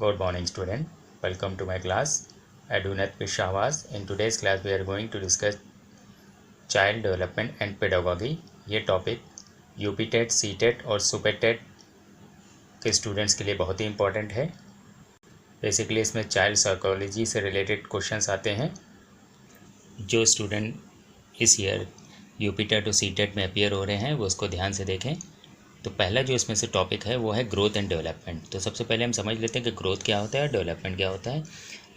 Good morning student, welcome to my class. Adunet Pishawaz. In today's class we are going to discuss child development and pedagogy. ये topic UP TET C TET और super TET के students के लिए बहुत ही important है। Basically इसमें child psychology से रिलेटेड क्वेश्चंस आते हैं। जो स्टूडेंट इस ईयर यूपी टेट और सी टेट में अपीयर हो रहे हैं वो उसको ध्यान से देखें। तो पहला जो इसमें से टॉपिक है वो है ग्रोथ एंड डेवलपमेंट। तो सबसे पहले हम समझ लेते हैं कि ग्रोथ क्या होता है, डेवलपमेंट क्या होता है।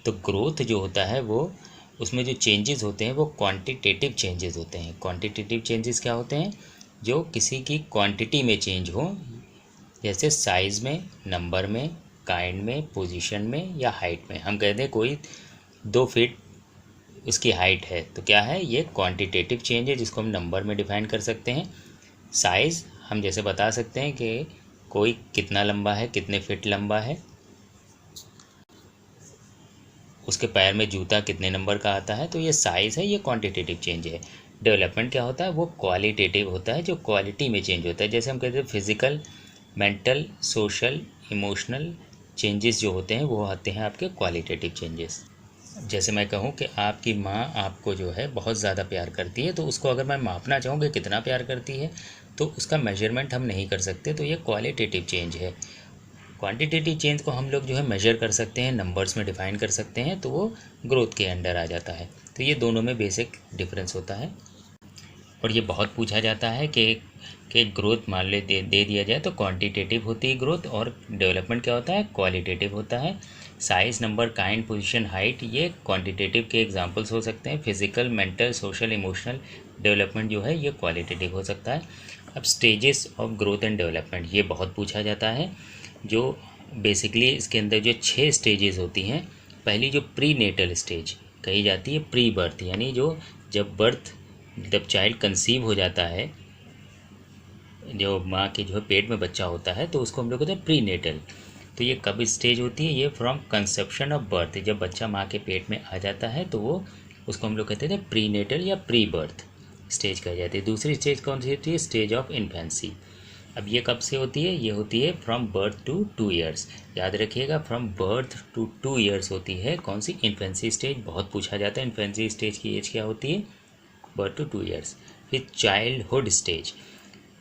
तो ग्रोथ जो होता है वो उसमें जो चेंजेस होते हैं वो क्वांटिटेटिव चेंजेस होते हैं। क्वांटिटेटिव चेंजेस क्या होते हैं? जो किसी की क्वांटिटी में चेंज हो, जैसे साइज़ में, नंबर में, काइंड में, पोजीशन में या हाइट में। हम कहते हैं कोई 2 फीट उसकी हाइट है तो क्या है, ये क्वांटिटेटिव चेंज है जिसको हम नंबर में डिफाइन कर सकते हैं। साइज़ हम जैसे बता सकते हैं कि कोई कितना लंबा है, कितने फिट लंबा है, उसके पैर में जूता कितने नंबर का आता है, तो ये साइज़ है, ये क्वांटिटेटिव चेंज है। डेवलपमेंट क्या होता है, वो क्वालिटेटिव होता है, जो क्वालिटी में चेंज होता है। जैसे हम कहते हैं physical, mental, social, emotional changes जो होते हैं वो आते हैं आपके क्वालिटेटिव चेंजेस। जैसे मैं कहूँ कि आपकी माँ आपको जो है बहुत ज़्यादा प्यार करती है, तो उसको अगर मैं मापना चाहूँ कि कितना प्यार करती है तो उसका मेजरमेंट हम नहीं कर सकते, तो ये क्वालिटेटिव चेंज है। क्वांटिटेटिव चेंज को हम लोग जो है मेजर कर सकते हैं, नंबर्स में डिफाइन कर सकते हैं, तो वो ग्रोथ के अंडर आ जाता है। तो ये दोनों में बेसिक डिफरेंस होता है। और ये बहुत पूछा जाता है कि ग्रोथ मान ले दे दिया जाए तो क्वांटिटेटिव होती है ग्रोथ, और डेवलपमेंट क्या होता है, क्वालिटेटिव होता है। Size, number, kind, position, height ये क्वांटिटेटिव के एग्जांपल्स हो सकते हैं। Physical, mental, social, emotional development जो है ये क्वालिटेटिव हो सकता है। अब stages of growth and development ये बहुत पूछा जाता है। जो बेसिकली इसके अंदर जो 6 स्टेजेस होती हैं। पहली जो प्री नेटल स्टेज कही जाती है, प्री बर्थ, यानी जो जब चाइल्ड कंसीव हो जाता है, जो माँ के जो है पेट में बच्चा होता है, तो उसको हम लोग कहते हैं प्री नेटल। तो ये कब स्टेज होती है, ये फ्रॉम कंसेप्शन ऑफ बर्थ, जब बच्चा माँ के पेट में आ जाता है तो वो उसको हम लोग कहते हैं प्री नेटल या प्री बर्थ स्टेज कही जाती है। दूसरी स्टेज कौन सी होती है, स्टेज ऑफ इन्फेंसी। अब ये कब से होती है, ये होती है फ्रॉम बर्थ टू 2 ईयर्स। याद रखिएगा, फ्रॉम बर्थ टू 2 ईयर्स होती है कौन सी, इन्फेंसी स्टेज। बहुत पूछा जाता है इन्फेंसी स्टेज की एज क्या होती है, बर्थ टू 2 ईयर्स। फिर चाइल्डहुड स्टेज,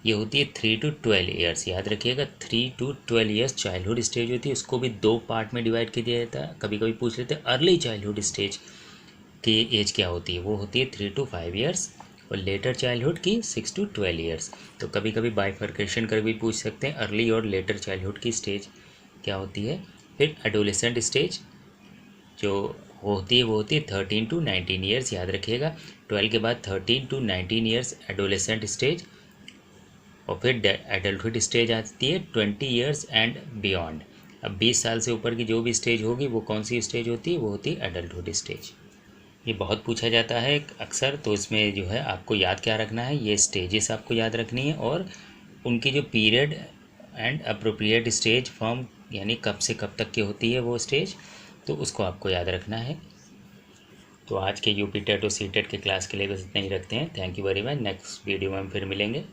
ये होती है 3 टू 12 ईयर्स। याद रखिएगा 3 टू 12 ईयर्स चाइल्डहुड स्टेज होती है। उसको भी 2 पार्ट में डिवाइड कर दिया जाता है। कभी कभी पूछ लेते हैं अर्ली चाइल्डहुड स्टेज की एज क्या होती है, वो होती है 3 टू 5 ईयर्स, और लेटर चाइल्डहुड की 6 टू 12 ईयर्स। तो कभी कभी बाइफर्केशन कर भी पूछ सकते हैं, अर्ली और लेटर चाइल्डहुड की स्टेज क्या होती है। फिर एडोलेसेंट स्टेज जो होती है वो होती है 13 टू 19 ईयर्स। याद रखिएगा 12 के बाद 13 टू 19 ईयर्स एडोलेसेंट स्टेज। और फिर एडल्टहुड स्टेज आती है 20 ईयर्स एंड बियॉन्ड। अब 20 साल से ऊपर की जो भी स्टेज होगी वो कौन सी स्टेज होती है, वो होती है एडल्टहुड स्टेज। ये बहुत पूछा जाता है अक्सर, तो इसमें जो है आपको याद क्या रखना है, ये स्टेजेस आपको याद रखनी है, और उनकी जो period and appropriate stage form, यानी कब से कब तक की होती है वो स्टेज, तो उसको आपको याद रखना है। तो आज के यूपी टेट और सी टेट के क्लास के लिए बस इतना ही रखते हैं। Thank you very much. Next video में हम फिर मिलेंगे।